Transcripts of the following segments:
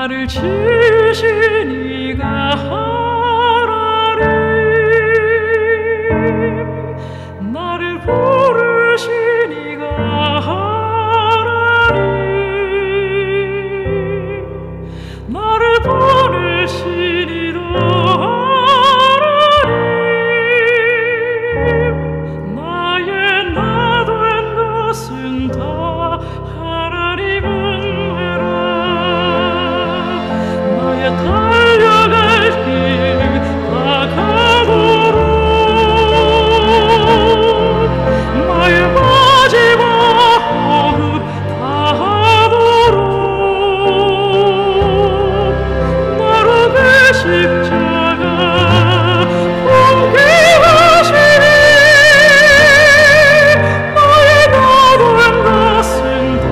나를 지으신 이가 하나님, 나를 부르신 이가 하나님, 나를 보내신 이도 하나님, 나의 나 된 것은 다 하나님 은혜라. 나의 달려갈 길 다가도록, 나의 마지막 호흡 다하도록 나로 그 십자가 함께하시니, 나의 나 된 것은 다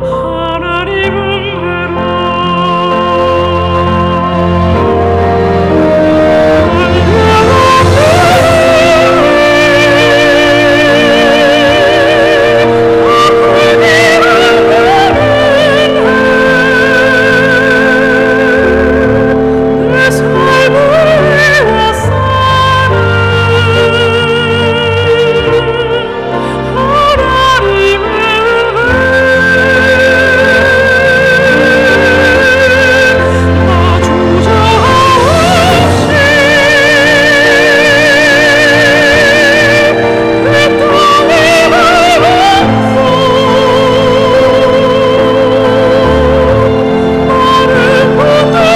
하나님 은혜라. 내 삶을 위해서는 하나님의 나 주저없이 그 땅에 가면서 나를 붙드시는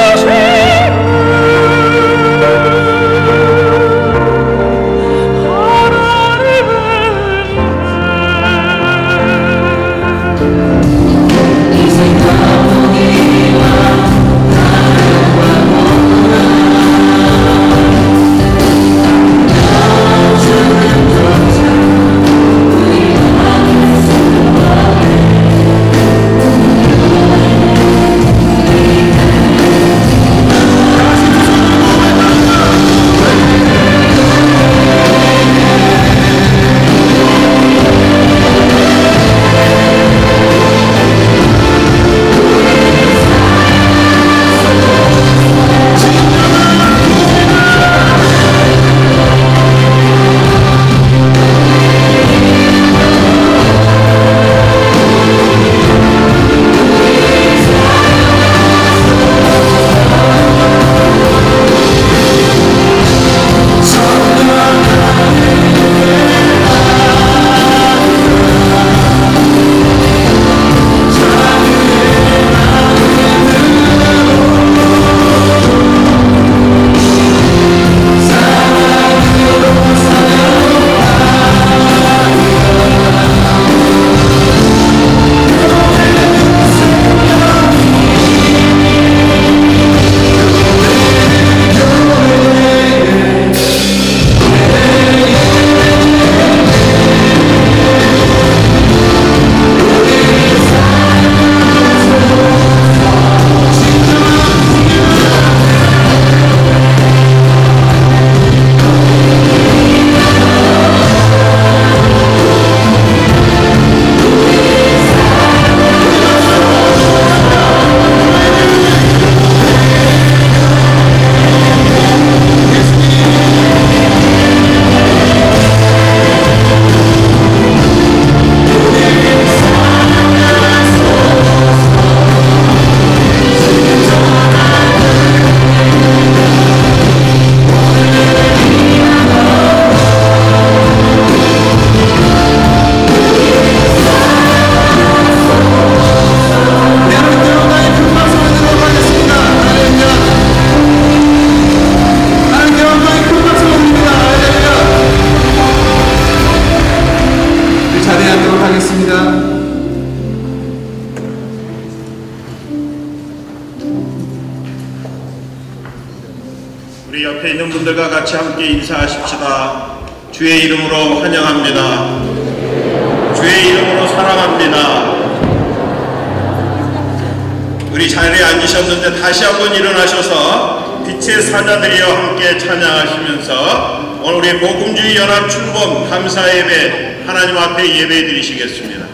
우리 옆에 있는 분들과 같이 함께 인사하십시다. 주의 이름으로 환영합니다. 주의 이름으로 사랑합니다. 우리 자리에 앉으셨는데 다시 한번 일어나셔서 빛의 사자들이여 함께 찬양하시면서 오늘 우리 복음주의 연합 출범 감사 예배 하나님 앞에 예배 드리시겠습니다.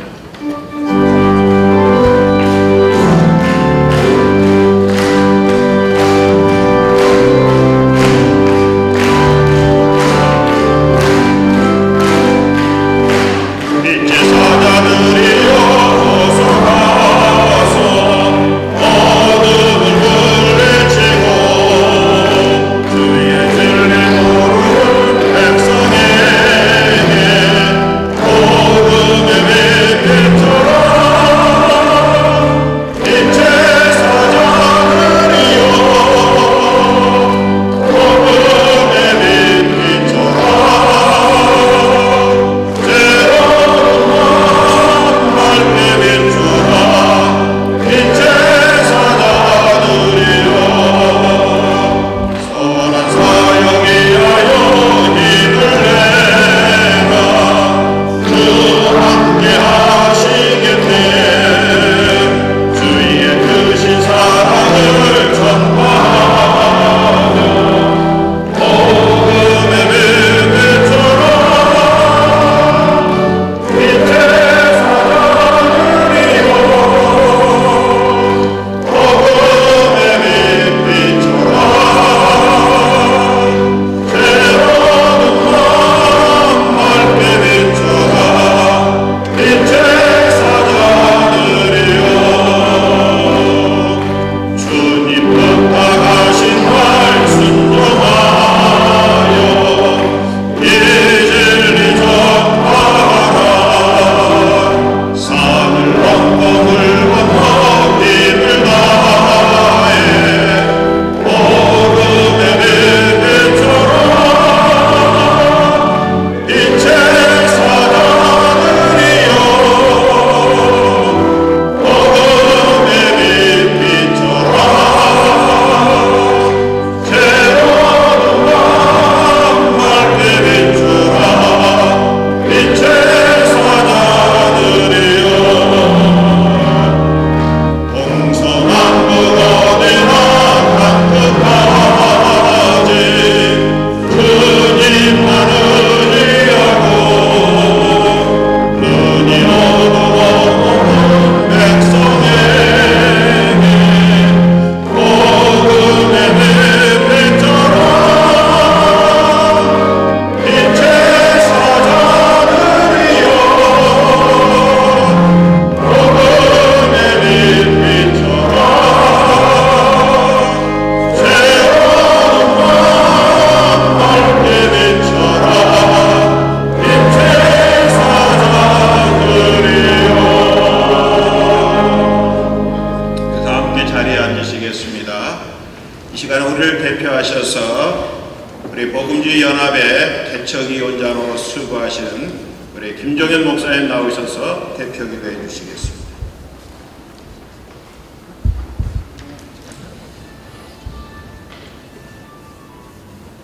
연합의 개척이 원장으로 수고하시는 우리 김종현 목사님 나오셔서 대표 기도해 주시겠습니다.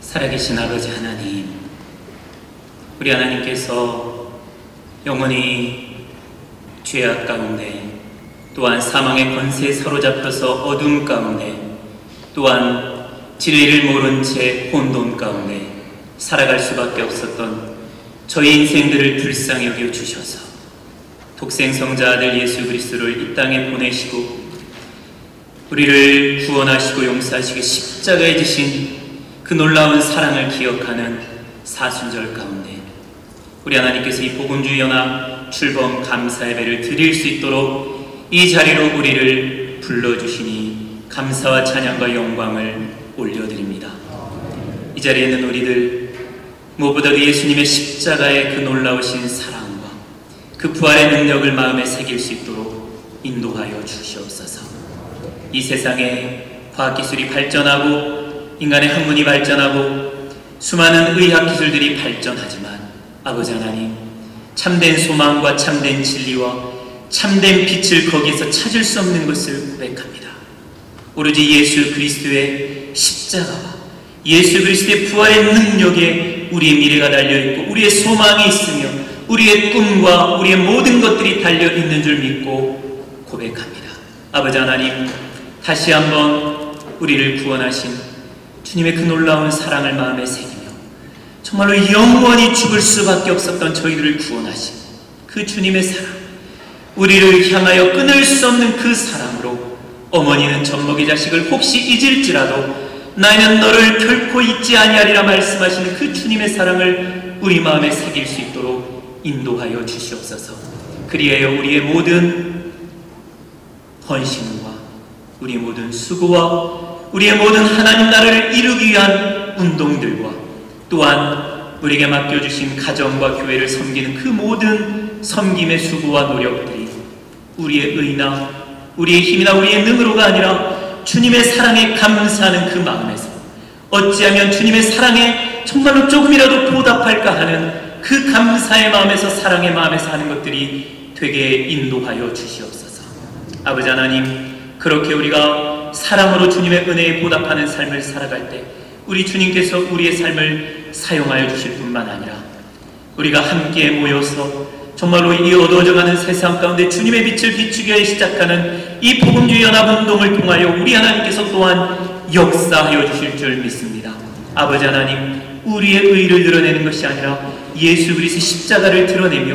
살아계신 아버지 하나님, 우리 하나님께서 영원히 죄악 가운데, 또한 사망의 권세에 사로잡혀서 어둠 가운데, 또한 진리를 모른 채 혼돈 가운데 살아갈 수밖에 없었던 저희 인생들을 불쌍히 여겨 주셔서 독생성자 아들 예수 그리스도를 이 땅에 보내시고 우리를 구원하시고 용서하시고 십자가에 지신 그 놀라운 사랑을 기억하는 사순절 가운데 우리 하나님께서 이 복음주의 연합 출범 감사 예배를 드릴 수 있도록 이 자리로 우리를 불러주시니 감사와 찬양과 영광을 올려드립니다. 이 자리에 있는 우리들 무엇보다도 예수님의 십자가의 그 놀라우신 사랑과 그 부활의 능력을 마음에 새길 수 있도록 인도하여 주시옵소서. 이 세상에 과학기술이 발전하고 인간의 학문이 발전하고 수많은 의학기술들이 발전하지만 아버지 하나님, 참된 소망과 참된 진리와 참된 빛을 거기에서 찾을 수 없는 것을 고백합니다. 오로지 예수 그리스도의 십자가와 예수 그리스도의 부활의 능력에 우리의 미래가 달려있고 우리의 소망이 있으며 우리의 꿈과 우리의 모든 것들이 달려있는 줄 믿고 고백합니다. 아버지 하나님, 다시 한번 우리를 구원하신 주님의 그 놀라운 사랑을 마음에 새기며 정말로 영원히 죽을 수밖에 없었던 저희들을 구원하신 그 주님의 사랑, 우리를 향하여 끊을 수 없는 그 사랑으로 어머니는 젖먹이 자식을 혹시 잊을지라도 나는 너를 결코 잊지 아니하리라 말씀하시는 그 주님의 사랑을 우리 마음에 새길 수 있도록 인도하여 주시옵소서. 그리하여 우리의 모든 헌신과 우리의 모든 수고와 우리의 모든 하나님 나라를 이루기 위한 운동들과 또한 우리에게 맡겨주신 가정과 교회를 섬기는 그 모든 섬김의 수고와 노력들이 우리의 의나 우리의 힘이나 우리의 능으로가 아니라 주님의 사랑에 감사하는 그 마음에서 어찌하면 주님의 사랑에 정말로 조금이라도 보답할까 하는 그 감사의 마음에서 사랑의 마음에서 하는 것들이 되게 인도하여 주시옵소서. 아버지 하나님, 그렇게 우리가 사랑으로 주님의 은혜에 보답하는 삶을 살아갈 때 우리 주님께서 우리의 삶을 사용하여 주실 뿐만 아니라 우리가 함께 모여서 정말로 이 어두워져가는 세상 가운데 주님의 빛을 비추기 위해 시작하는 이 복음주의 연합운동을 통하여 우리 하나님께서 또한 역사하여 주실 줄 믿습니다. 아버지 하나님, 우리의 의를 드러내는 것이 아니라 예수 그리스도의 십자가를 드러내며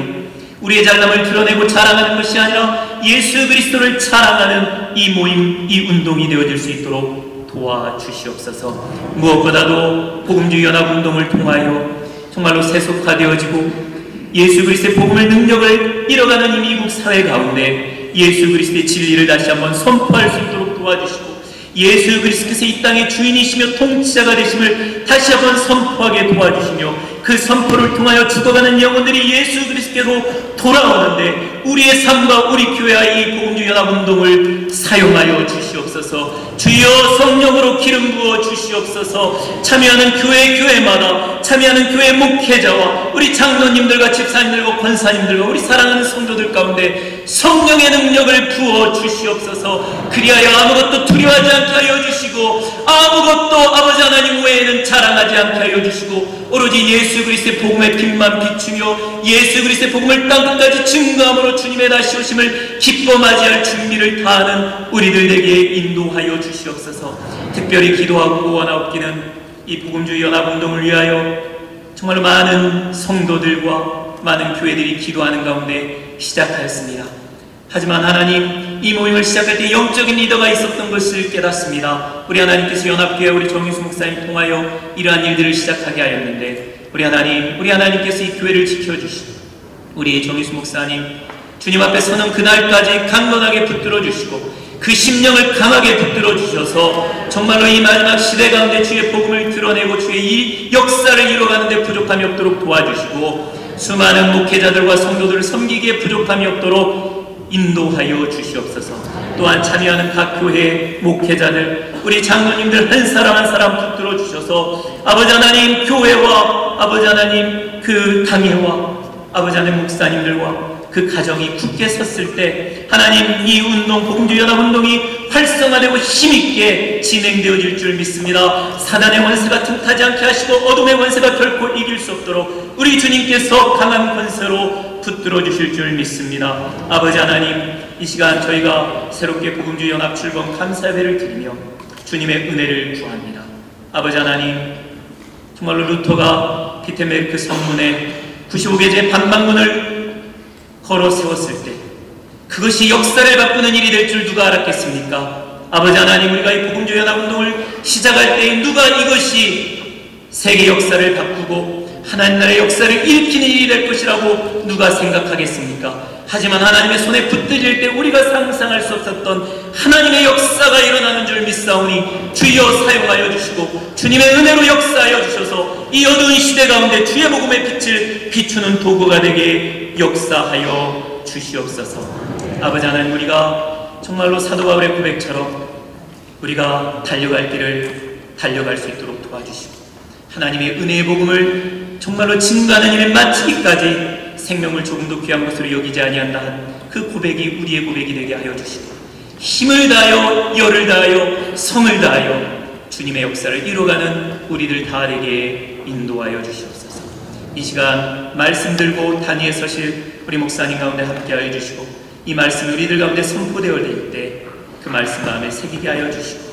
우리의 잘남을 드러내고 자랑하는 것이 아니라 예수 그리스도를 자랑하는 이 모임, 이 운동이 되어질 수 있도록 도와주시옵소서. 무엇보다도 복음주의 연합운동을 통하여 정말로 세속화되어지고 예수 그리스도의 복음의 능력을 잃어가는 이 미국 사회 가운데 예수 그리스도의 진리를 다시 한번 선포할 수 있도록 도와주시고 예수 그리스도께서 이 땅의 주인이시며 통치자가 되심을 다시 한번 선포하게 도와주시며 그 선포를 통하여 죽어가는 영혼들이 예수 그리스도께로 돌아오는데 우리의 삶과 우리 교회와 이 복음주의 연합운동을 사용하여 주시옵소서. 주여 성령으로 기름 부어 주시옵소서. 참여하는 교회마다 참여하는 교회 목회자와 우리 장로님들과 집사님들과 권사님들과 우리 사랑하는 성도들 가운데 성령의 능력을 부어 주시옵소서. 그리하여 아무것도 두려워하지 않게 하여 주시고 아무것도 아버지 하나님 외에는 자랑하지 않게 하여 주시고 오로지 예수 그리스도의 복음의 빛만 비추며 예수 그리스도의 복음을 땅끝까지 증거함으로 주님의 다시 오심을 기뻐 맞이할 준비를 다하는 우리들에게 인도하여 주시옵소서. 특별히 기도하고 원하옵기는 이 복음주의 연합운동을 위하여 정말 많은 성도들과 많은 교회들이 기도하는 가운데 시작하였습니다. 하지만 하나님, 이 모임을 시작할 때 영적인 리더가 있었던 것을 깨닫습니다. 우리 하나님께서 연합교회 우리 정유수 목사님 통하여 이러한 일들을 시작하게 하였는데 우리 하나님께서 이 교회를 지켜주시고 우리 정유수 목사님 주님 앞에 서는 그날까지 강건하게 붙들어 주시고 그 심령을 강하게 붙들어 주셔서 정말로 이 마지막 시대 가운데 주의 복음을 드러내고 주의 이 역사를 이뤄가는 데 부족함이 없도록 도와주시고 수많은 목회자들과 성도들을 섬기기에 부족함이 없도록 인도하여 주시옵소서. 또한 참여하는 각 교회 목회자들, 우리 장로님들 한 사람 한 사람 붙들어 주셔서 아버지 하나님 교회와 아버지 하나님 그 당회와 아버지 하나님 목사님들과 그 가정이 굳게 섰을 때 하나님 이 운동 복음주의 연합 운동이 활성화되고 힘있게 진행되어질 줄 믿습니다. 사단의 원세가 틈타지 않게 하시고 어둠의 원세가 결코 이길 수 없도록 우리 주님께서 강한 권세로 붙들어 주실 줄 믿습니다. 아버지 하나님, 이 시간 저희가 새롭게 복음주의 연합 출범 감사예배를 드리며 주님의 은혜를 구합니다. 아버지 하나님, 정말로 루터가 비텐베르크 성문에 95개의 반박문을 걸어 세웠을 때 그것이 역사를 바꾸는 일이 될 줄 누가 알았겠습니까? 아버지 하나님, 우리가 이 복음주의 연합 운동을 시작할 때 누가 이것이 세계 역사를 바꾸고 하나님 나라의 역사를 일으키는 일이 될 것이라고 누가 생각하겠습니까? 하지만 하나님의 손에 붙들릴 때 우리가 상상할 수 없었던 하나님의 역사가 일어나는 줄 믿사오니 주여 사용하여 주시고 주님의 은혜로 역사하여 주셔서 이 어두운 시대 가운데 주의 복음의 빛을 비추는 도구가 되게 역사하여 주시옵소서. 아버지 하나님, 우리가 정말로 사도 바울의 고백처럼 우리가 달려갈 길을 달려갈 수 있도록 도와주시고 하나님의 은혜의 복음을 정말로 증거하는 일에 마치기까지 생명을 조금도 귀한 것으로 여기지 아니한다 한 그 고백이 우리의 고백이 되게 하여 주시고 힘을 다하여 열을 다하여 성을 다하여 주님의 역사를 이루어가는 우리들 다 되게 인도하여 주시옵소서. 이 시간 말씀 들고 단위에 서실 우리 목사님 가운데 함께하여 주시고 이 말씀이 우리들 가운데 선포되어질 때 그 말씀 마음에 새기게 하여 주시고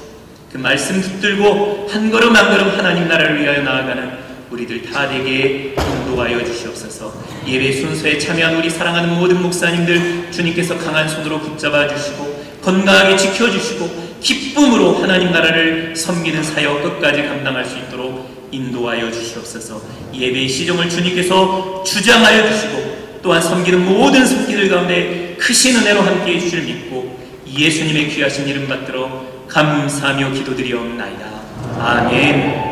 그 말씀 붙들고 한 걸음 한 걸음 하나님 나라를 위하여 나아가는 우리들 다 되게 인도하여 주시옵소서. 예배 순서에 참여한 우리 사랑하는 모든 목사님들 주님께서 강한 손으로 붙잡아 주시고 건강하게 지켜주시고 기쁨으로 하나님 나라를 섬기는 사역 끝까지 감당할 수 있도록 인도하여 주시옵소서. 예배의 시종을 주님께서 주장하여 주시고 또한 섬기는 모든 손길들 가운데 크신 은혜로 함께해 주실 믿고 예수님의 귀하신 이름 받들어 감사하며 기도드리옵나이다. 아멘.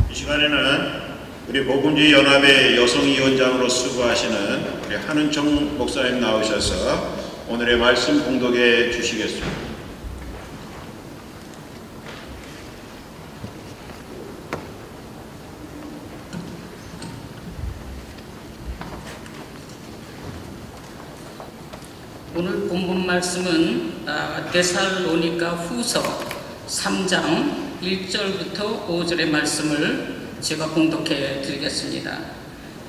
이 시간에는 우리 복음주의 연합의 여성위원장으로 수고하시는 우리 한은총 목사님 나오셔서 오늘의 말씀 봉독해 주시겠습니다. 오늘 본문 말씀은 데살로니가 후서 3장 1절부터 5절의 말씀을 제가 봉독해 드리겠습니다.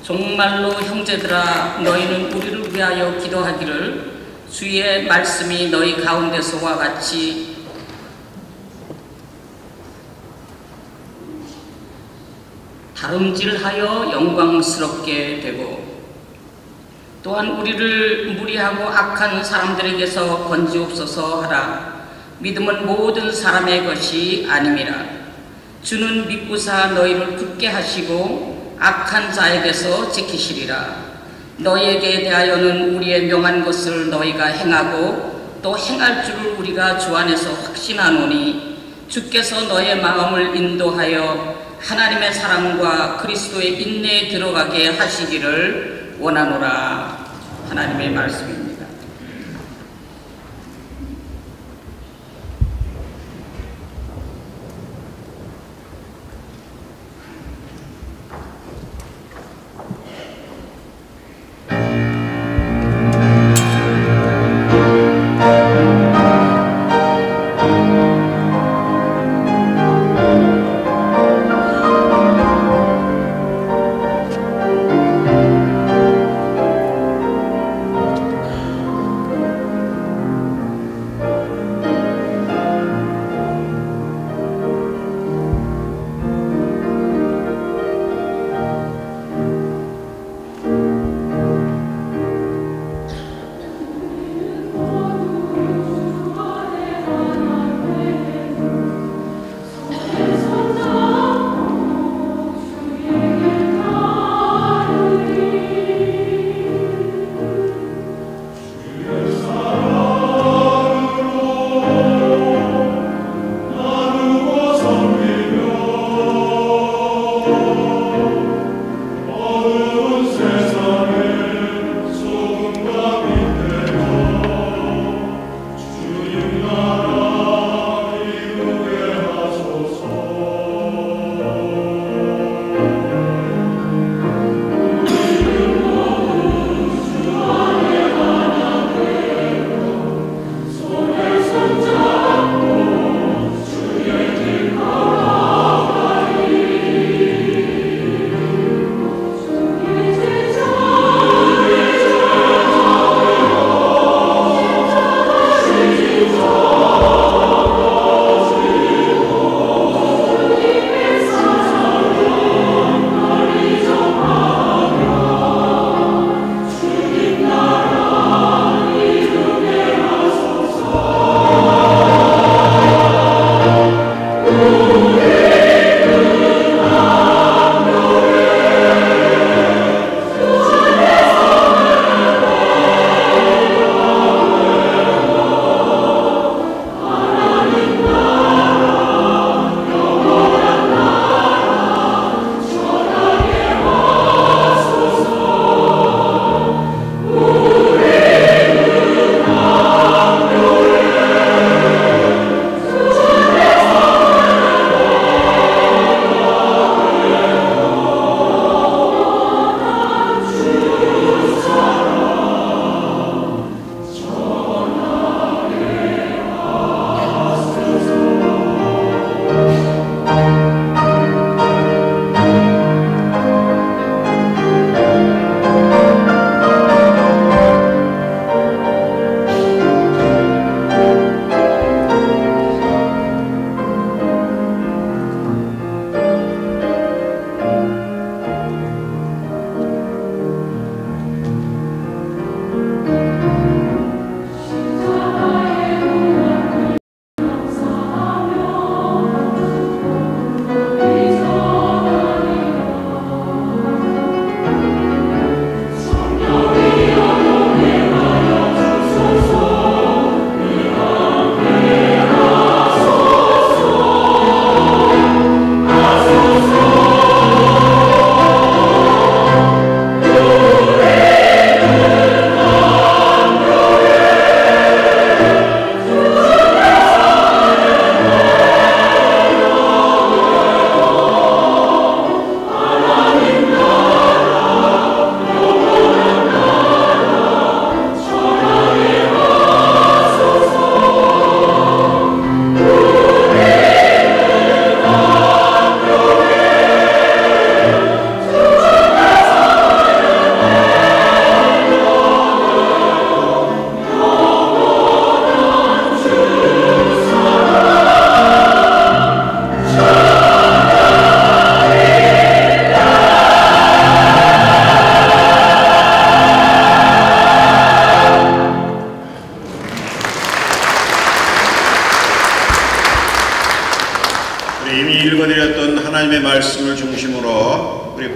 정말로 형제들아, 너희는 우리를 위하여 기도하기를 주의 말씀이 너희 가운데서와 같이 다름질하여 영광스럽게 되고 또한 우리를 무리하고 악한 사람들에게서 건지옵소서 하라. 믿음은 모든 사람의 것이 아님이라. 주는 믿고사 너희를 굳게 하시고 악한 자에게서 지키시리라. 너희에게 대하여는 우리의 명한 것을 너희가 행하고 또 행할 줄을 우리가 주 안에서 확신하노니 주께서 너희의 마음을 인도하여 하나님의 사랑과 그리스도의 인내에 들어가게 하시기를 원하노라. 하나님의 말씀입니다.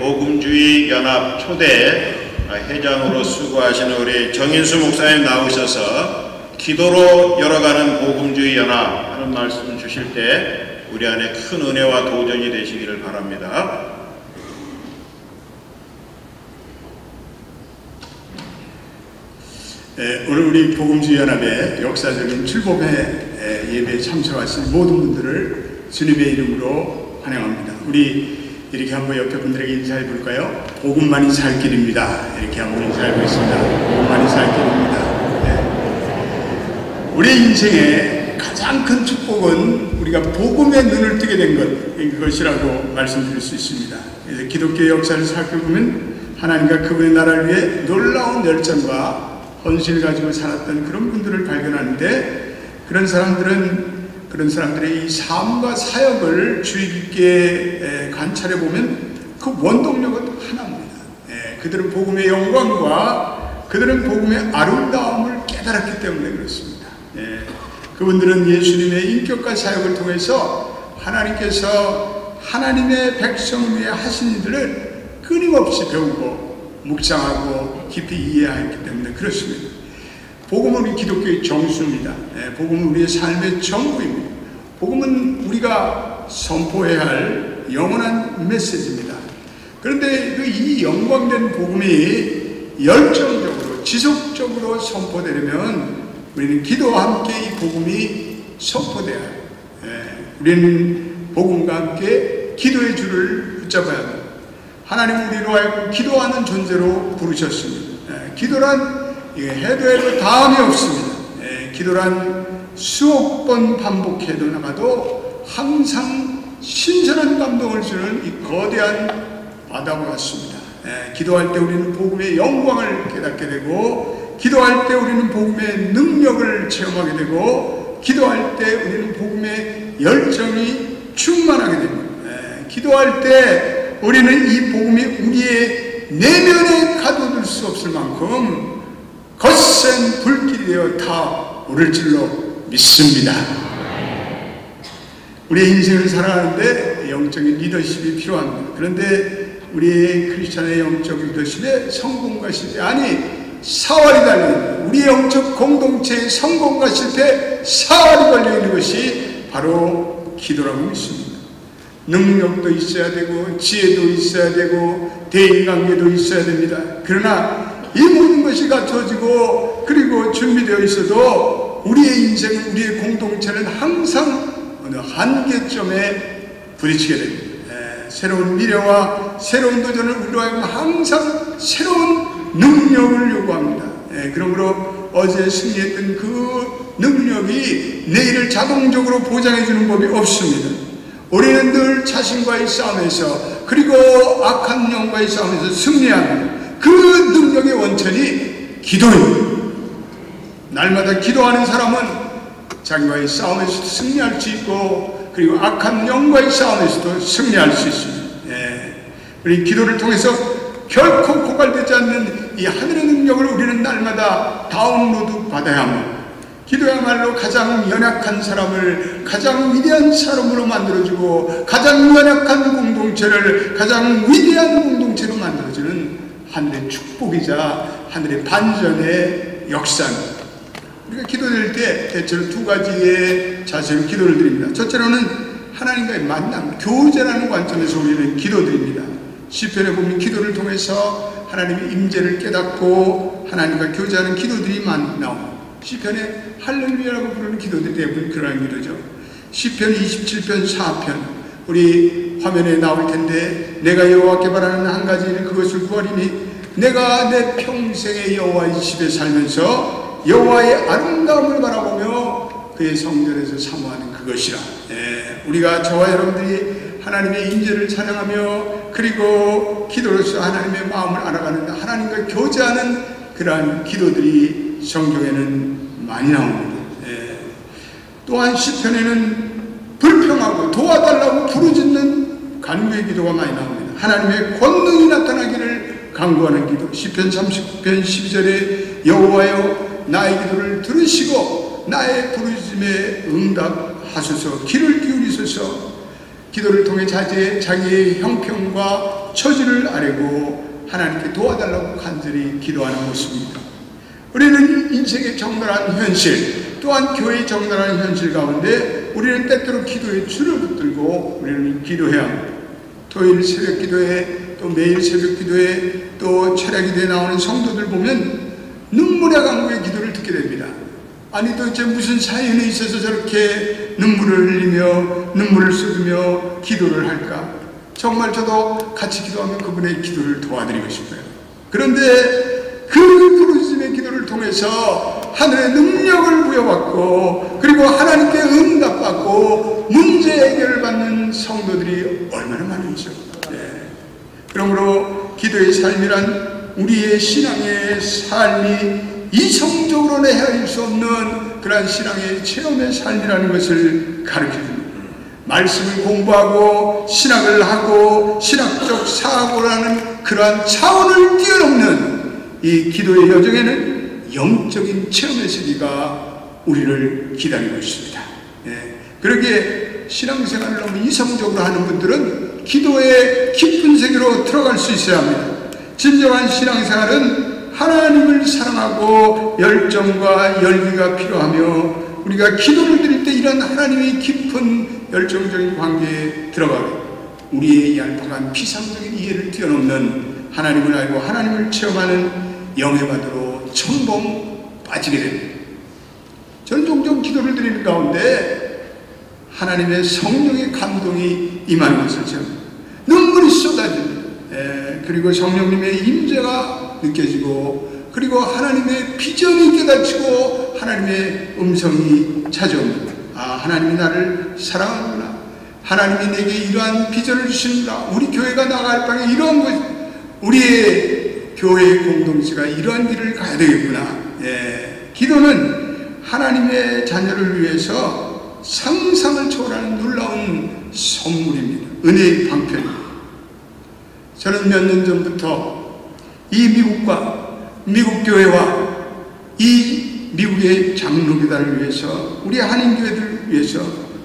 복음주의 연합 초대 회장으로 수고하시는 우리 정인수 목사님 나오셔서 기도로 열어가는 복음주의 연합 하는 말씀 주실 때 우리 안에 큰 은혜와 도전이 되시기를 바랍니다. 오늘 우리 복음주의 연합의 역사적인 출범회 예배에 참석하신 모든 분들을 주님의 이름으로 환영합니다. 우리 이렇게 한번 옆에 분들에게 인사해 볼까요? 복음만이 살 길입니다. 이렇게 한번 인사해 보겠습니다. 복음만이 살 길입니다. 우리 인생의 가장 큰 축복은 우리가 복음의 눈을 뜨게 된 것이라고 말씀드릴 수 있습니다. 기독교의 역사를 살펴보면 하나님과 그분의 나라를 위해 놀라운 열정과 헌신을 가지고 살았던 그런 분들을 발견하는데, 그런 사람들의 이 삶과 사역을 주의 깊게 관찰해 보면 그 원동력은 하나입니다. 그들은 복음의 영광과 그들은 복음의 아름다움을 깨달았기 때문에 그렇습니다. 그분들은 예수님의 인격과 사역을 통해서 하나님께서 하나님의 백성을 위해 하신 일들을 끊임없이 배우고 묵상하고 깊이 이해했기 때문에 그렇습니다. 복음은 우리 기독교의 정수입니다. 복음은 우리의 삶의 전부입니다. 복음은 우리가 선포해야 할 영원한 메시지입니다. 그런데 이 영광된 복음이 열정적으로 지속적으로 선포되려면 우리는 기도와 함께 이 복음이 선포돼야 해요. 우리는 복음과 함께 기도의 줄을 붙잡아야 합니다. 하나님은 우리로 하여금 기도하는 존재로 부르셨습니다. 기도란 해도 해도 다음이 없습니다. 기도란 수억 번 반복해도 나가도 항상 신선한 감동을 주는 이 거대한 바다와 같습니다. 기도할 때 우리는 복음의 영광을 깨닫게 되고, 기도할 때 우리는 복음의 능력을 체험하게 되고, 기도할 때 우리는 복음의 열정이 충만하게 됩니다. 기도할 때 우리는 이 복음이 우리의 내면에 가둬둘 수 없을 만큼 거센 불길이 되어 타오를 줄로 믿습니다. 우리의 인생을 살아가는데 영적인 리더십이 필요합니다. 그런데 우리의 크리스찬의 영적 리더십의 성공과 실패, 아니 사활이 달려있는 우리의 영적 공동체의 성공과 실패, 사활이 걸려있는 것이 바로 기도라고 믿습니다. 능력도 있어야 되고 지혜도 있어야 되고 대인관계도 있어야 됩니다. 그러나 이 모든 것이 갖춰지고 그리고 준비되어 있어도 우리의 인생은, 우리의 공동체는 항상 어느 한계점에 부딪히게 됩니다. 새로운 미래와 새로운 도전을 우리로 하여금 항상 새로운 능력을 요구합니다. 그러므로 어제 승리했던 그 능력이 내일을 자동적으로 보장해주는 법이 없습니다. 우리는 늘 자신과의 싸움에서, 그리고 악한 영과의 싸움에서 승리합니다. 그 능력의 원천이 기도입니다. 날마다 기도하는 사람은 자기와의 싸움에서도 승리할 수 있고, 그리고 악한 영과의 싸움에서도 승리할 수 있습니다. 우리 기도를 통해서 결코 고갈되지 않는 이 하늘의 능력을 우리는 날마다 다운로드 받아야 합니다. 기도야말로 가장 연약한 사람을 가장 위대한 사람으로 만들어주고, 가장 연약한 공동체를 가장 위대한 공동체로 만들어주는 하늘의 축복이자 하늘의 반전의 역사입니다. 우리가 기도드릴 때 대체로 두 가지의 자세로 기도를 드립니다. 첫째로는 하나님과의 만남, 교제라는 관점에서 우리는 기도드립니다. 시편에 보면 기도를 통해서 하나님의 임재를 깨닫고 하나님과 교제하는 기도들이 나옵니다. 시편에 할렐루야라고 부르는 기도들이 대부분 그러한 기도죠. 시편 27편 4편 우리 화면에 나올 텐데, 내가 여호와께 바라는 한 가지 일은 그것을 구하리니 내가 내 평생에 여호와의 집에 살면서 여호와의 아름다움을 바라보며 그의 성전에서 사모하는 그것이라. 우리가 저와 여러분들이 하나님의 임재를 찬양하며 그리고 기도로서 하나님의 마음을 알아가는, 하나님과 교제하는 그러한 기도들이 성경에는 많이 나옵니다. 또한 시편에는 불평하고 도와달라고 부르짖는 간구의 기도가 많이 나옵니다. 하나님의 권능이 나타나기를 간구하는 기도. 시편 39편 12절에 여호와여 나의 기도를 들으시고 나의 부르짖음에 응답하소서, 귀를 기울이소서. 기도를 통해 자기의 형편과 처지를 아뢰고 하나님께 도와달라고 간절히 기도하는 모습입니다. 우리는 인생의 적나라한 현실, 또한 교회의 적나라한 현실 가운데 우리는 때때로 기도에 줄을 붙들고 우리는 기도해야 합니다. 토요일 새벽 기도에, 또 매일 새벽 기도에, 또 철야 기도에 나오는 성도들 보면 눈물의 강구의 기도를 듣게 됩니다. 아니 도대체 무슨 사연이 있어서 저렇게 눈물을 흘리며 눈물을 쏟으며 기도를 할까? 정말 저도 같이 기도하면 그분의 기도를 도와드리고 싶어요. 그런데 그 부르짖음의 기도를 통해서 하늘의 능력을 부여받고 그리고 하나님께 응답받고 문제 해결을 받는 성도들이 얼마나 많은지요. 그러므로 기도의 삶이란 우리의 신앙의 삶이 이성적으로 헤아릴 수 없는 그러한 신앙의 체험의 삶이라는 것을 가르쳐줍니다. 말씀을 공부하고 신학을 하고 신학적 사고를 하는 그러한 차원을 뛰어넘는 이 기도의 여정에는 영적인 체험의 세계가 우리를 기다리고 있습니다. 그러기에 신앙생활을 너무 이성적으로 하는 분들은 기도의 깊은 세계로 들어갈 수 있어야 합니다. 진정한 신앙생활은 하나님을 사랑하고 열정과 열기가 필요하며 우리가 기도를 드릴 때 이런 하나님의 깊은 열정적인 관계에 들어가고 우리의 얄팍한 피상적인 이해를 뛰어넘는 하나님을 알고 하나님을 체험하는 영예받으로 첨벙 빠지게 됩니다. 저는 종종 기도를 드리는 가운데 하나님의 성령의 감동이 임하는 것을 저는 눈물이 쏟아집니다. 그리고 성령님의 임재가 느껴지고 그리고 하나님의 비전이 깨닫히고 하나님의 음성이 찾아옵니다. 하나님이 나를 사랑하는구나. 하나님이 내게 이러한 비전을 주시는구나. 우리 교회가 나갈 방에 이러한 것, 우리의 교회의 공동체가 이러한 길을 가야 되겠구나. 기도는 하나님의 자녀를 위해서 상상을 초월하는 놀라운 선물입니다. 은혜의 방편입니다. 저는 몇 년 전부터 이 미국과 미국 교회와 이 미국의 장로교단을 위해서 우리 한인교회들을 위해서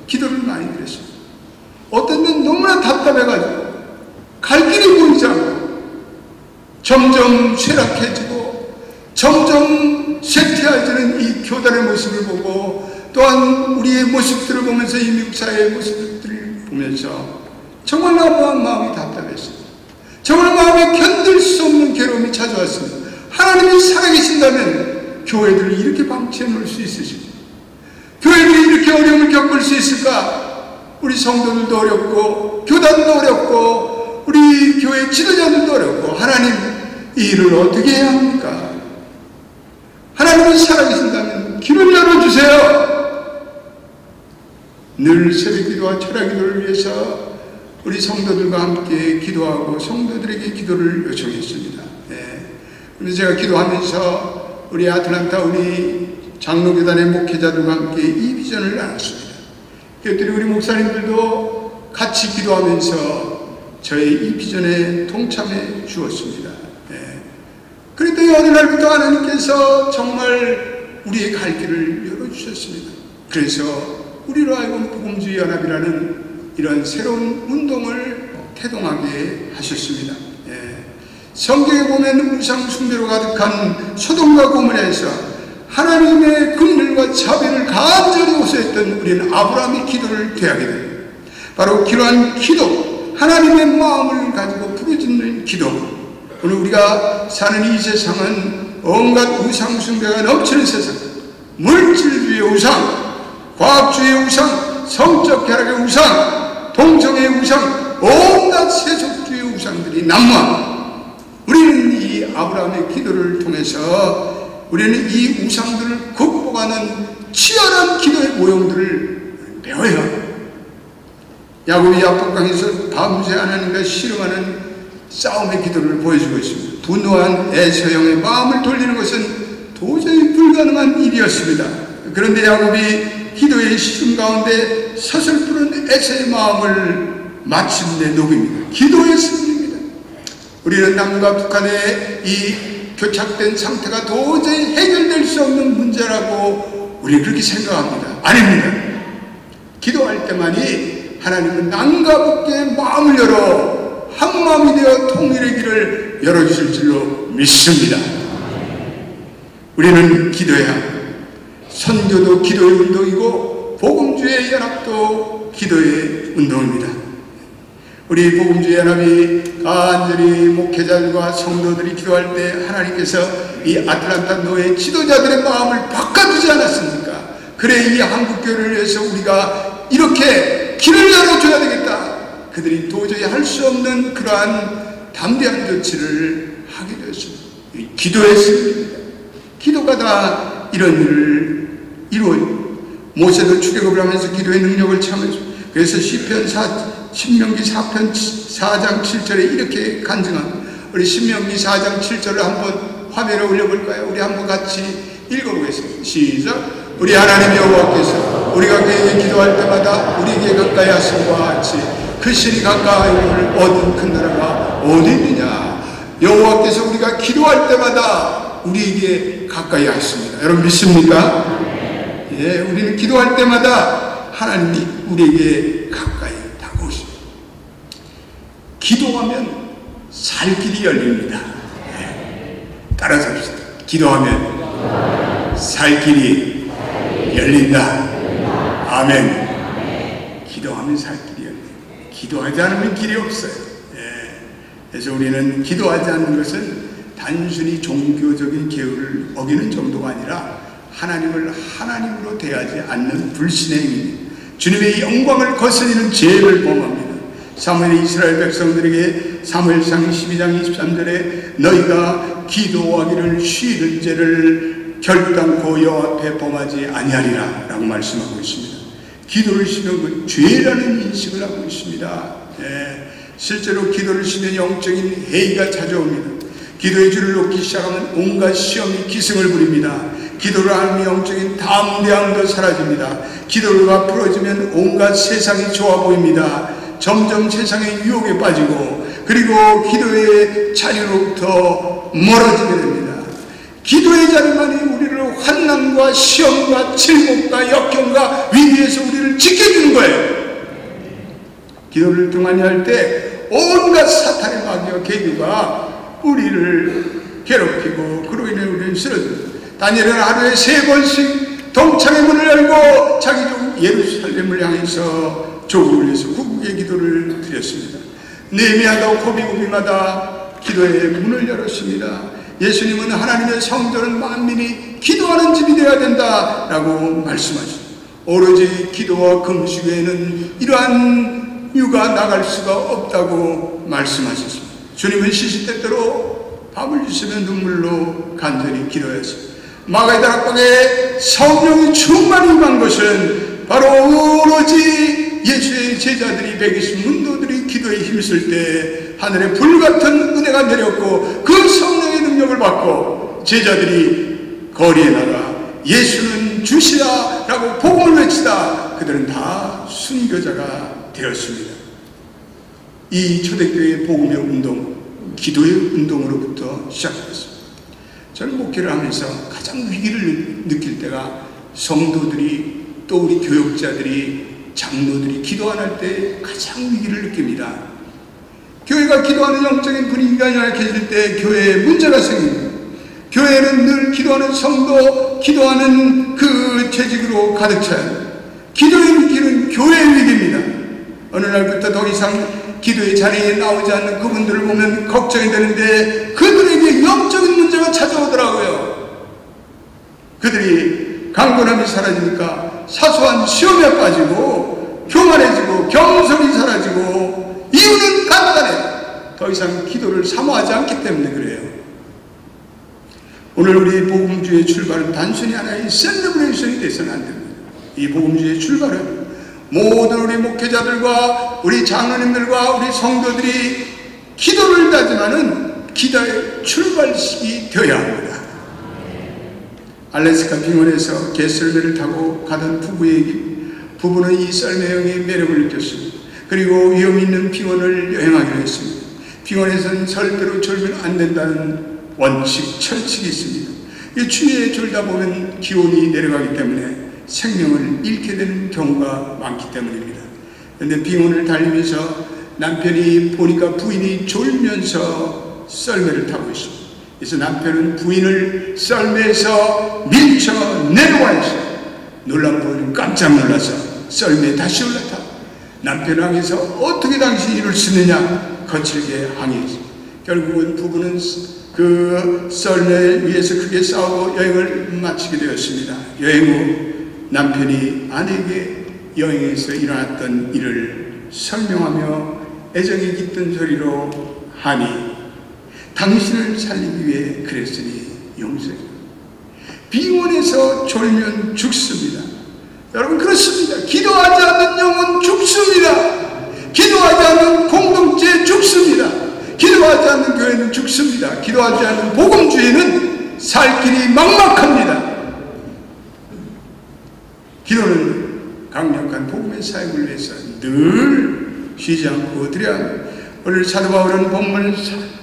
기도를 많이 드렸습니다. 어떤 데는 너무나 답답해가지고 갈 길이 보이지 않고 점점 쇠락해지고 점점 쇠퇴해지는 이 교단의 모습을 보고 또한 우리의 모습들을 보면서 이 미국 사회의 모습들을 보면서 정말 마음이 답답했습니다. 정말 마음에 견딜 수 없는 괴로움이 찾아왔습니다. 하나님이 살아계신다면 교회들을 이렇게 방치해 놓을 수 있으십니까? 교회들이 이렇게 어려움을 겪을 수 있을까? 우리 성도들도 어렵고 교단도 어렵고 우리 교회 지도자들도 어렵고 하나님 이 일을 어떻게 해야 합니까? 하나님이 살아계신다면 길을 열어주세요. 늘 새벽 기도와 철야 기도를 위해서 우리 성도들과 함께 기도하고 성도들에게 기도를 요청했습니다. 그래서 제가 기도하면서 우리 아틀란타 우리 장로교단의 목회자들과 함께 이 비전을 나눴습니다. 그랬더니 우리 목사님들도 같이 기도하면서 저의 이 비전에 동참해 주었습니다. 그랬더니 어느 날부터 하나님께서 정말 우리의 갈 길을 열어주셨습니다. 그래서 우리로 하여금 복음주의 연합이라는 이런 새로운 운동을 태동하게 하셨습니다. 성경에 보면 우상 숭배로 가득한 소돔과 고모라에서 하나님의 긍휼과 자비를 간절히 호소했던 우리는 아브라함의 기도를 대하게 됩니다. 바로 그러한 기도, 하나님의 마음을 가지고 부르짖는 기도. 오늘 우리가 사는 이 세상은 온갖 우상 숭배가 넘치는 세상, 물질주의의 우상, 과학주의의 우상, 성적 쾌락의 우상, 동성의 우상, 온갖 세속주의 우상들이 난무합니다. 우리는 이 아브라함의 기도를 통해서 우리는 이 우상들을 극복하는 치열한 기도의 모형들을 배워야 합니다. 야곱이 야복강에서 밤새 하나님과 씨름하는 싸움의 기도를 보여주고 있습니다. 분노한 에서형의 마음을 돌리는 것은 도저히 불가능한 일이었습니다. 그런데 야곱이 기도의 시중 가운데 서슬프른 에서의 마음을 마침내 녹입니다. 기도의 승리입니다. 우리는 남과 북한의 이 교착된 상태가 도저히 해결될 수 없는 문제라고 우리는 그렇게 생각합니다. 아닙니다. 기도할 때만이 하나님은 남과 북에 마음을 열어 한마음이 되어 통일의 길을 열어주실 줄로 믿습니다. 우리는 기도해야 합니다. 선교도 기도의 운동이고 복음주의 연합도 기도의 운동입니다. 우리 복음주의 연합이 간절히 목회자들과 성도들이 기도할 때 하나님께서 이 아틀란타 노예 지도자들의 마음을 바꿔주지 않았습니까? 그래 이 한국교회를 위해서 우리가 이렇게 길을 열어줘야 되겠다. 그들이 도저히 할 수 없는 그러한 담대한 조치를 하게 되었습니다. 기도했습니다. 기도가 다 이런 일을 이루어요. 모세도 출애굽을 하면서 기도의 능력을 체험했습니다. 그래서 신명기 4장 7절에 이렇게 간증합니다. 우리 신명기 4장 7절을 한번 화면에 올려볼까요? 우리 한번 같이 읽어보겠습니다. 시작. 우리 하나님 여호와께서 우리가 그에게 기도할 때마다 우리에게 가까이 하심과 같이 그 신이 가까이를 얻은 큰 나라가 어디 있느냐. 여호와께서 우리가 기도할 때마다 우리에게 가까이 하십니다. 여러분 믿습니까? 예, 우리는 기도할 때마다 하나님이 우리에게 가까이 다가오십니다. 기도하면 살 길이 열립니다. 예, 따라서 합시다. 기도하면 살 길이 열린다. 아멘. 기도하면 살 길이 열린다. 기도하지 않으면 길이 없어요. 예, 그래서 우리는 기도하지 않는 것은 단순히 종교적인 계율을 어기는 정도가 아니라 하나님을 하나님으로 대하지 않는 불신의 행위입니다. 주님의 영광을 거스리는 죄를 범합니다. 사무엘이 이스라엘 백성들에게 사무엘상 12장 23절에 너희가 기도하기를 쉬는 죄를 결단코 여호와 앞에 범하지 아니하리라 라고 말씀하고 있습니다. 기도를 쉬면 그 죄라는 인식을 하고 있습니다. 예, 실제로 기도를 쉬면 영적인 해이가 찾아옵니다. 기도의 줄을 놓기 시작하면 온갖 시험이 기승을 부립니다. 기도를 하면 영적인 담대함도 사라집니다. 기도가 풀어지면 온갖 세상이 좋아 보입니다. 점점 세상의 유혹에 빠지고 그리고 기도의 자리로부터 멀어지게 됩니다. 기도의 자리만이 우리를 환난과 시험과 질곡과 역경과 위기에서 우리를 지켜주는 거예요. 기도를 등한히 할 때 온갖 사탄의 마귀와 계교가 우리를 괴롭히고 그로 인해 우리는 쓰러집니다. 다니엘은 하루에 3번씩 동창의 문을 열고 자기 족 예루살렘을 향해서 조국을 위해서 구국의 기도를 드렸습니다. 느헤미야도 고비고비마다 기도의 문을 열었습니다. 예수님은 하나님의 성전은 만민이 기도하는 집이 되어야 된다라고 말씀하십니다. 오로지 기도와 금식 외에는 이러한 유가 나갈 수가 없다고 말씀하셨습니다. 주님은 시시때때로 밥을 주시면 눈물로 간절히 기도했습니다. 마가의 다락방에 성령이 충만히 임한 것은 바로 오로지 예수의 제자들이 120 문도들이 기도에 힘쓸 때 하늘에 불같은 은혜가 내렸고 그 성령의 능력을 받고 제자들이 거리에 나가 예수는 주시라 라고 복음을 외치다 그들은 다 순교자가 되었습니다. 이 초대교회의 복음의 운동, 기도의 운동으로부터 시작됐습니다. 저는 목회를 하면서 가장 위기를 느낄 때가 성도들이 또 우리 교역자들이 장로들이 기도 안 할 때 가장 위기를 느낍니다. 교회가 기도하는 영적인 분위기가 약해질 때 교회에 문제가 생깁니다. 교회는 늘 기도하는 성도, 기도하는 그 재직으로 가득 차요. 기도의 위기는 교회의 위기입니다. 어느 날부터 더 이상 기도의 자리에 나오지 않는 그분들을 보면 걱정이 되는데 그들에게 영적인 문제가 찾아오더라고요. 그들이 강건함이 사라지니까 사소한 시험에 빠지고 교만해지고 겸손이 사라지고 이유는 간단해요. 더 이상 기도를 사모하지 않기 때문에 그래요. 오늘 우리 복음주의 출발은 단순히 하나의 셀러브레이션이 돼서는 안 됩니다. 이 복음주의 출발은 모든 우리 목회자들과 우리 장로님들과 우리 성도들이 기도를 다지만은 기도의 출발식이 되어야 합니다. 알래스카 빙원에서 개썰매를 타고 가던 부부는 이 썰매형의 매력을 느꼈습니다. 그리고 위험 있는 빙원을 여행하기로 했습니다. 빙원에서는 절대로 졸면 안 된다는 원칙, 철칙이 있습니다. 이 추위에 졸다 보면 기온이 내려가기 때문에 생명을 잃게 되는 경우가 많기 때문입니다. 그런데 빙원을 달리면서 남편이 보니까 부인이 졸면서 썰매를 타고 있습니다. 그래서 남편은 부인을 썰매에서 밀쳐 내려와 있어요. 놀란 부인은 깜짝 놀라서 썰매에 다시 올라타 남편을 향해서 어떻게 당신이 이럴 수 있느냐 거칠게 항의했습니다. 결국은 부부는 그 썰매 위에서 크게 싸우고 여행을 마치게 되었습니다. 여행 후 남편이 아내에게 여행에서 일어났던 일을 설명하며 애정이 깃든 소리로 하니 당신을 살리기 위해 그랬으니 용서해. 빙원에서 졸면 죽습니다. 여러분 그렇습니다. 기도하지 않는 영혼 죽습니다. 기도하지 않는 공동체 죽습니다. 기도하지 않는 교회는 죽습니다. 기도하지 않는 복음주의는 살 길이 막막합니다. 기도는 강력한 복음의 사역을 위해서 늘 쉬지 않고 드려야 합니다. 오늘 사도 바울은 본문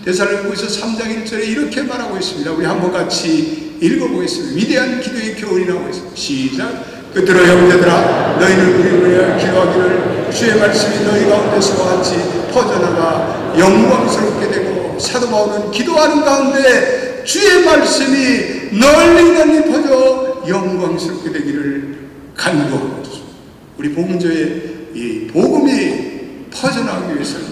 데살로니가서 3장 1절에 이렇게 말하고 있습니다. 우리 한번 같이 읽어보겠습니다. 위대한 기도의 교훈이 나오고 있습니다. 시작. 그들아 형제들아 너희는 우리를 위하여 기도하기를 주의 말씀이 너희 가운데서 같이 퍼져나가 영광스럽게 되고 사도 바울은 기도하는 가운데 주의 말씀이 널리 퍼져 영광스럽게 되기를 간구하고 있습니다. 우리 복음조의 이 복음이 퍼져나가기 위해서는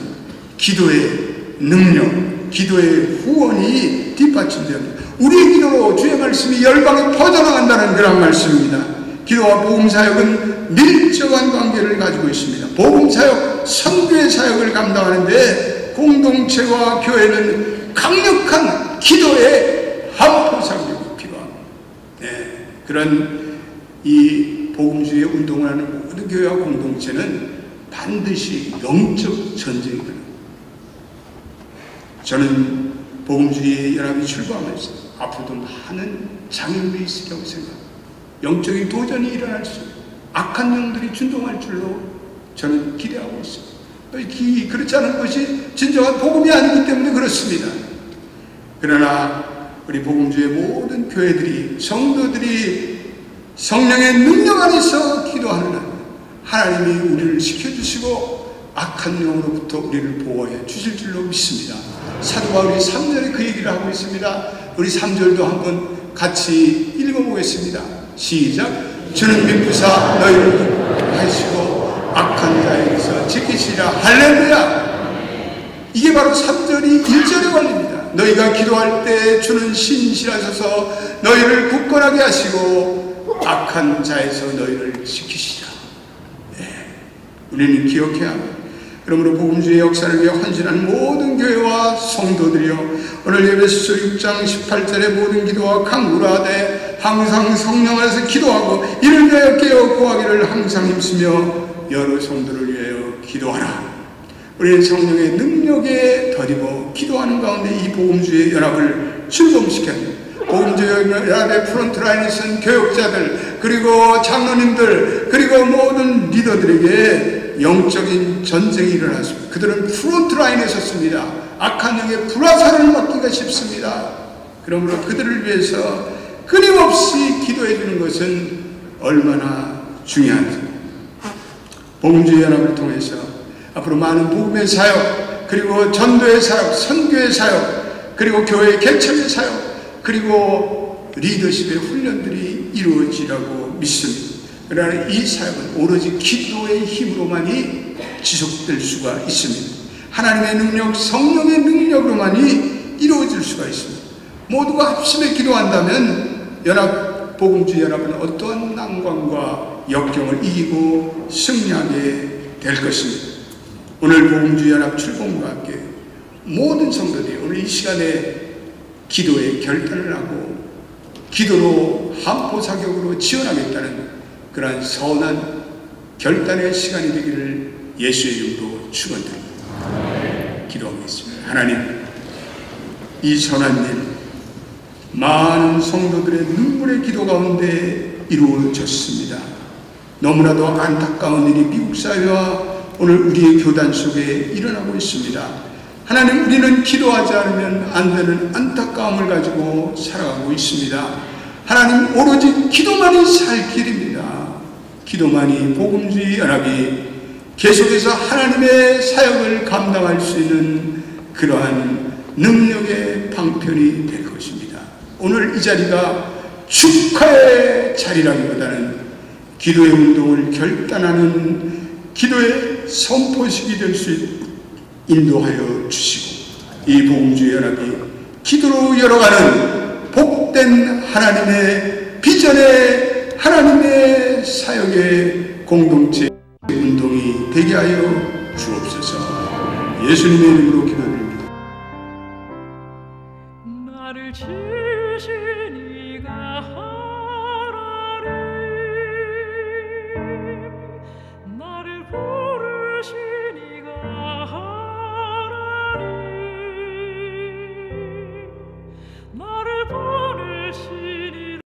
기도의 능력, 기도의 후원이 뒷받침됩니다. 우리의 기도로 주의 말씀이 열방에 퍼져나간다는 그런 말씀입니다. 기도와 복음사역은 밀접한 관계를 가지고 있습니다. 복음사역, 선교의 사역을 감당하는데 공동체와 교회는 강력한 기도의 한포사역이 필요합니다. 네, 그런 이 복음주의 운동을 하는 모든 교회와 공동체는 반드시 영적 전쟁입니다. 저는 복음주의 연합이 출범하면서 앞으로도 많은 장애물이 있을 거라고 생각합니다. 영적인 도전이 일어날 수 있고 악한 영들이 준동할 줄로 저는 기대하고 있습니다. 그렇지 않은 것이 진정한 복음이 아니기 때문에 그렇습니다. 그러나 우리 복음주의 모든 교회들이 성도들이 성령의 능력 안에서 기도하는 한 하나님이 우리를 지켜주시고 악한 영으로부터 우리를 보호해 주실 줄로 믿습니다. 사도 바울이 3절에 그 얘기를 하고 있습니다. 우리 3절도 한번 같이 읽어보겠습니다. 시작. 주는 미쁘사 너희를 하시고 악한 자에게서 지키시라. 할렐루야. 이게 바로 3절이 1절에 걸립니다. 너희가 기도할 때 주는 신실하셔서 너희를 굳건하게 하시고 악한 자에서 너희를 지키시라. 네. 우리는 기억해야 합니다. 그러므로 복음주의 역사를 위해 헌신하는 모든 교회와 성도들이여 오늘 예배소 6장 18절의 모든 기도와 간구를 하되 항상 성령 안에서 기도하고 이를 위하여 깨어 구하기를 항상 힘쓰며 여러 성도를 위하여 기도하라. 우리는 성령의 능력에 덧입어 기도하는 가운데 이 복음주의 연합을 출범시켜야 합니다. 복음주의 연합의 프론트라인에 선 교역자들 그리고 장로님들 그리고 모든 리더들에게 영적인 전쟁이 일어났습니다. 그들은 프론트라인에 섰습니다. 악한 영의 불화살을 맞기가 쉽습니다. 그러므로 그들을 위해서 끊임없이 기도해 주는 것은 얼마나 중요한지. 복음주의 연합을 통해서 앞으로 많은 복음의 사역 그리고 전도의 사역, 선교의 사역 그리고 교회의 개척의 사역 그리고 리더십의 훈련들이 이루어지라고 믿습니다. 그러나 이 사역은 오로지 기도의 힘으로만이 지속될 수가 있습니다. 하나님의 능력, 성령의 능력으로만이 이루어질 수가 있습니다. 모두가 합심해 기도한다면 복음주의 연합은 어떠한 난관과 역경을 이기고 승리하게 될 것입니다. 오늘 복음주의 연합 출범과 함께 모든 성도들이 오늘 이 시간에 기도에 결단을 하고 기도로 한포사격으로 지원하겠다는 그러한 선한 결단의 시간이 되기를 예수의 이름으로 축원드립니다. 기도하겠습니다. 하나님, 이 선한 일 많은 성도들의 눈물의 기도 가운데 이루어졌습니다. 너무나도 안타까운 일이 미국 사회와 오늘 우리의 교단 속에 일어나고 있습니다. 하나님, 우리는 기도하지 않으면 안 되는 안타까움을 가지고 살아가고 있습니다. 하나님, 오로지 기도만이 살 길입니다. 기도만이 복음주의 연합이 계속해서 하나님의 사역을 감당할 수 있는 그러한 능력의 방편이 될 것입니다. 오늘 이 자리가 축하의 자리라기보다는 기도의 운동을 결단하는 기도의 선포식이 될 수 인도하여 주시고, 이 복음주의 연합이 기도로 열어가는 복된 하나님의 비전의 하나님의 사역의 공동체 운동이 되게 하여 주옵소서. 예수님의 이름으로 기도드립니다. 나를 지으신 이가